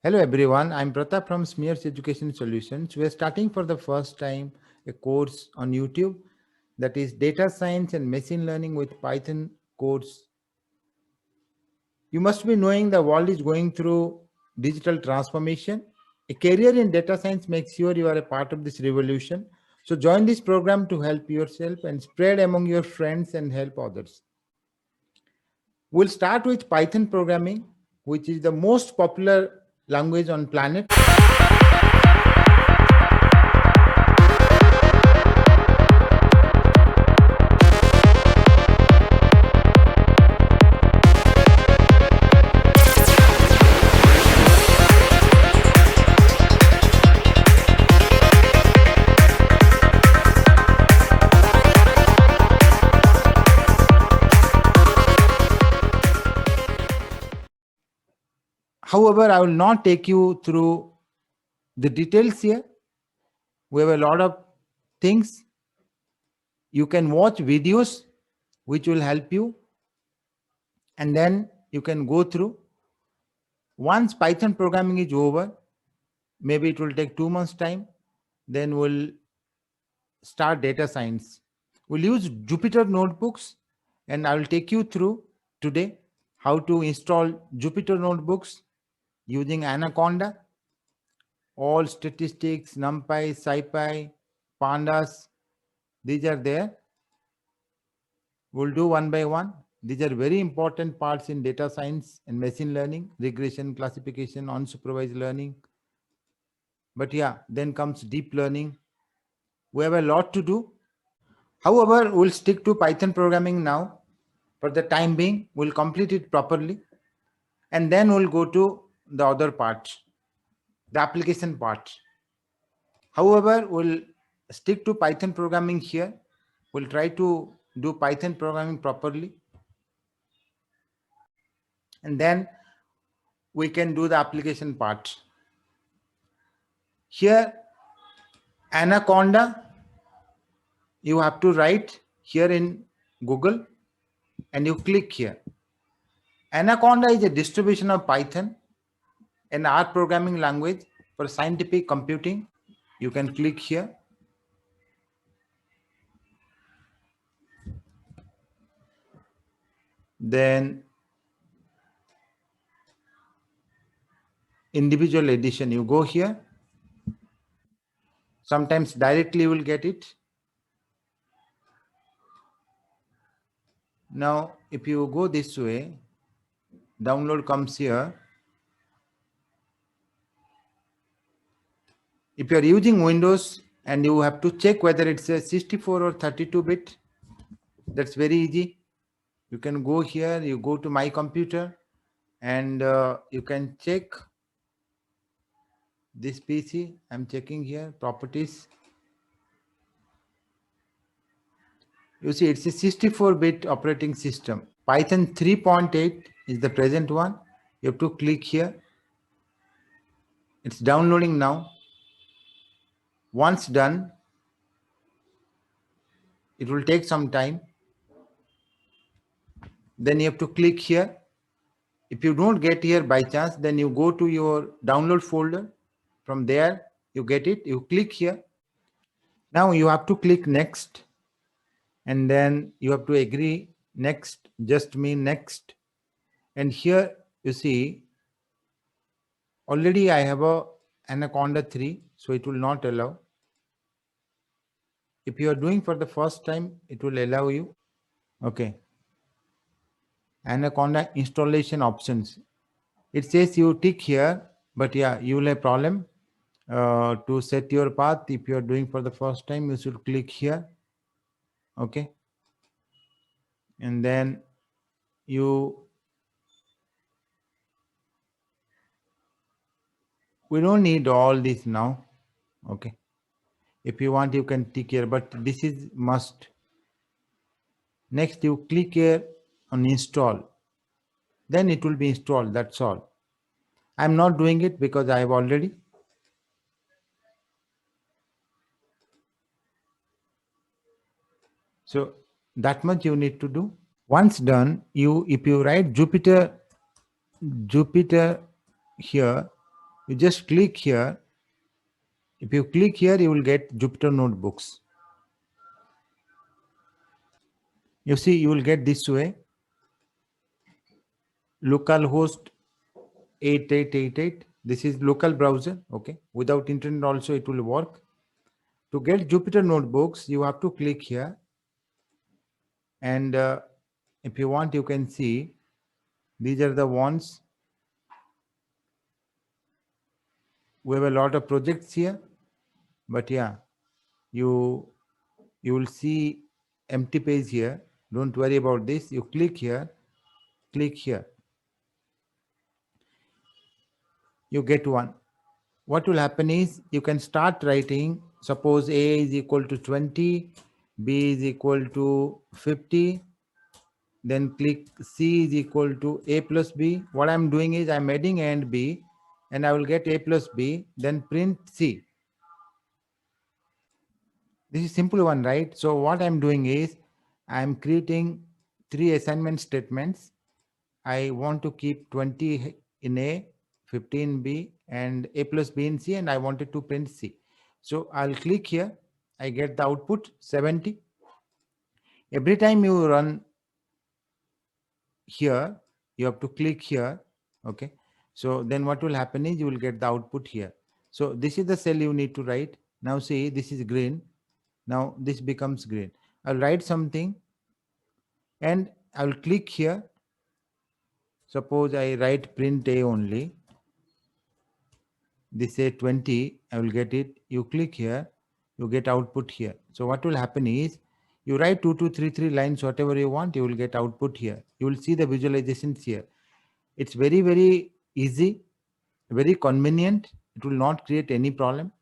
Hello everyone, I'm Pratap from Smears Education Solutions. We are starting for the first time a course on YouTube that is Data Science and Machine Learning with Python course. You must be knowing the world is going through digital transformation. A career in data science makes sure you are a part of this revolution. So join this program to help yourself and spread among your friends and help others. We'll start with Python programming, which is the most popular language on planet. However, I will not take you through the details here. We have a lot of things. You can watch videos which will help you, and then you can go through. Once Python programming is over, maybe it will take 2 months time, then we'll start data science. We'll use Jupyter Notebooks, and I will take you through today how to install Jupyter Notebooks using Anaconda. All statistics, NumPy, SciPy, Pandas, these are there. We'll do one by one. These are very important parts in data science and machine learning, regression, classification, unsupervised learning. But yeah, then comes deep learning. We have a lot to do. However, we'll stick to Python programming now. For the time being, we'll complete it properly. And then we'll go to the other part, the application part. However, we'll stick to Python programming here. We'll try to do Python programming properly. And then we can do the application part. Here, Anaconda, you have to write here in Google and you click here. Anaconda is a distribution of Python, an R programming language for scientific computing. You can click here. Then individual edition, you go here. Sometimes directly you will get it. Now, if you go this way, download comes here. If you are using Windows and you have to check whether it's a 64 or 32-bit, that's very easy. You can go here, you go to my computer, and you can check this PC. I'm checking here, properties. You see, it's a 64-bit operating system. Python 3.8 is the present one. You have to click here. It's downloading now. Once done, it will take some time. Then you have to click here. If you don't get here by chance, then you go to your download folder. From there, you get it. You click here. Now you have to click next. And then you have to agree next, just mean next. And here you see, already I have a Anaconda 3, so it will not allow. If you are doing for the first time, it will allow you. Okay. Anaconda installation options. It says you tick here, but yeah, you will have problem to set your path. If you are doing for the first time, you should click here. Okay. And then we don't need all this now. Okay. If you want, you can tick here, but this is must. Next, you click here on install. Then it will be installed. That's all. I'm not doing it because I have already. So that much you need to do. Once done, if you write Jupyter here, You just click here. If you click here, you will get Jupyter Notebooks. You see, you will get this way. Localhost 8888. This is local browser. Okay. Without internet also it will work. To get Jupyter Notebooks, you have to click here. And if you want, you can see these are the ones. We have a lot of projects here, but yeah, you will see empty page here. Don't worry about this. You click here, you get one. What will happen is you can start writing. Suppose A is equal to 20, B is equal to 50. Then click C is equal to A plus B. What I'm doing is I'm adding A and B, and I will get A plus B. Then print C. This is simple one, right? So what I'm doing is I'm creating 3 assignment statements. I want to keep 20 in A, 15 B, and A plus B in C, and I wanted to print C. So I'll click here. I get the output 70. Every time you run here, you have to click here. Okay. So then what will happen is you will get the output here. So this is the cell you need to write. Now see, this is green. Now this becomes green. I'll write something and I will click here. Suppose I write print A only. This say 20, I will get it. You click here, you get output here. So what will happen is you write 2233 lines, whatever you want, you will get output here. You will see the visualizations here. It's very, very easy, very convenient. It will not create any problem.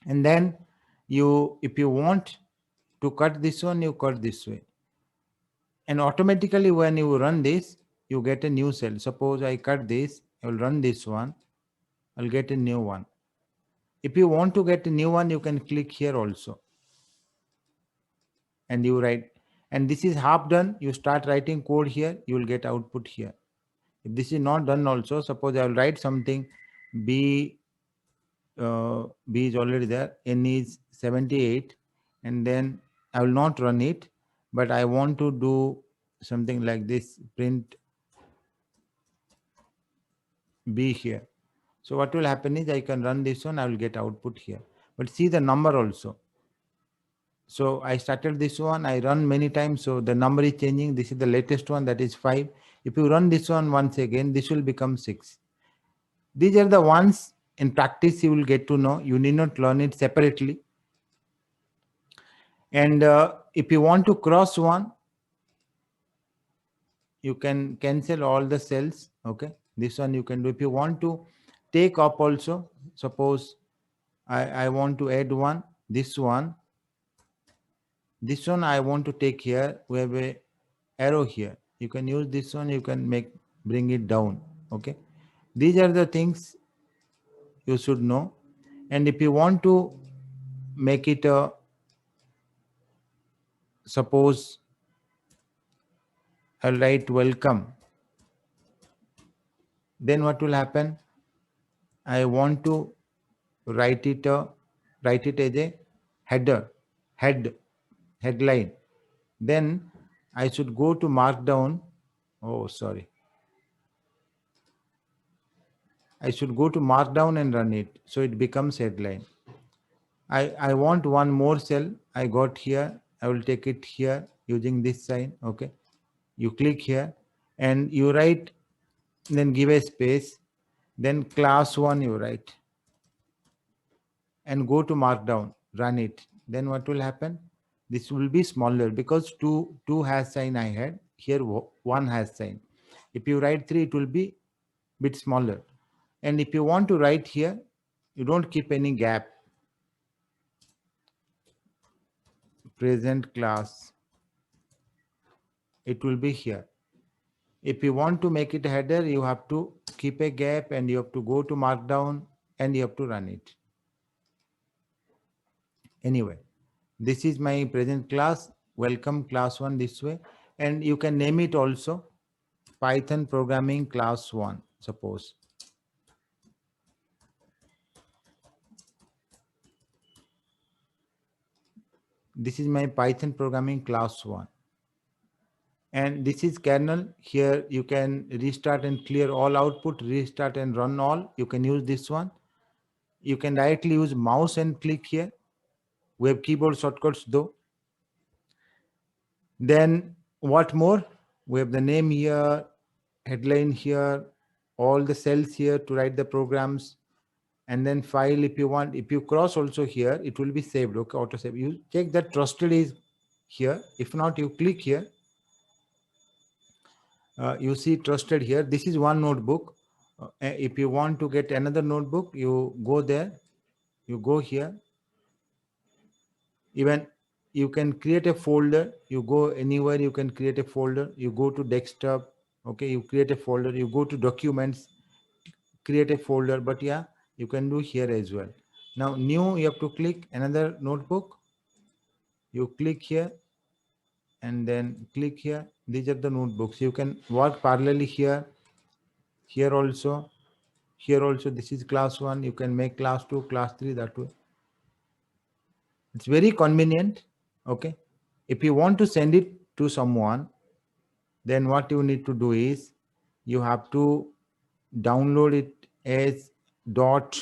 And then if you want to cut this one, you cut this way. And automatically when you run this, you get a new cell. Suppose I cut this, I will run this one, I'll get a new one. If you want to get a new one, you can click here also. And you write, and this is half done. You start writing code here, you will get output here. If this is not done also, suppose I will write something, B is already there, N is 78, and then I will not run it, but I want to do something like this, print B here. So what will happen is I can run this one, I will get output here. But see the number also. So I started this one, I run many times, so the number is changing. This is the latest one, that is 5. If you run this one once again, this will become 6. These are the ones in practice you will get to know. You need not learn it separately. And if you want to cross one, you can cancel all the cells. Okay, this one you can do. If you want to take up also, suppose I want to add one, this one I want to take here. We have a arrow here. You can use this one, you can bring it down. Okay, these are the things you should know. And if you want to make it a, suppose I'll write welcome, then what will happen? I want to write it as a headline. Then I should go to markdown. Oh, sorry. I should go to markdown and run it. So it becomes headline. I want one more cell. I got here. I will take it here using this sign. Okay. You click here and you write, then give a space. Then class 1 you write. And go to markdown, run it. Then what will happen? This will be smaller because two hash sign I had here, one hash sign. If you write 3, it will be bit smaller. And if you want to write here, you don't keep any gap. Present class, it will be here. If you want to make it a header, you have to keep a gap and you have to go to markdown and you have to run it. Anyway, this is my present class. Welcome class 1 this way. And you can name it also Python programming class 1, suppose. This is my Python programming class 1. And this is kernel. Here you can restart and clear all output, restart and run all. You can use this one. You can directly use mouse and click here. We have keyboard shortcuts though. Then what more? We have the name here, headline here, all the cells here to write the programs, and then file if you want. If you cross also here, it will be saved. Okay, auto save. You check that trusted is here. If not, you click here. You see trusted here. This is one notebook. If you want to get another notebook, you go there. You go here. Even you can create a folder. You go anywhere, you can create a folder. You go to desktop. Okay, you create a folder. You go to documents, create a folder. But yeah, you can do here as well. Now new, you have to click another notebook. You click here and then click here. These are the notebooks. You can work parallelly here, here also, here also. This is class 1. You can make class 2, class 3, that way. It's very convenient. Okay, if you want to send it to someone, then what you need to do is you have to download it as dot,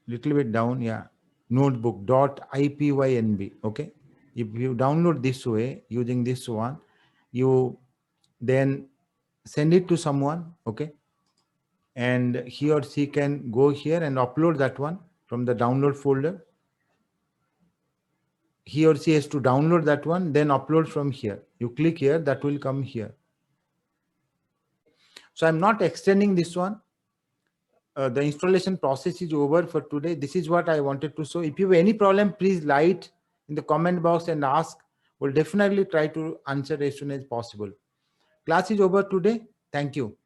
little bit down, yeah, notebook dot ipynb. Okay, if you download this way using this one, you then send it to someone. Okay, and he or she can go here and upload that one from the download folder. He or she has to download that one, then upload from here. You click here, that will come here. So I'm not extending this one. The installation process is over for today. This is what I wanted to show. If you have any problem, please write in the comment box and ask. We'll definitely try to answer as soon as possible. Class is over today. Thank you.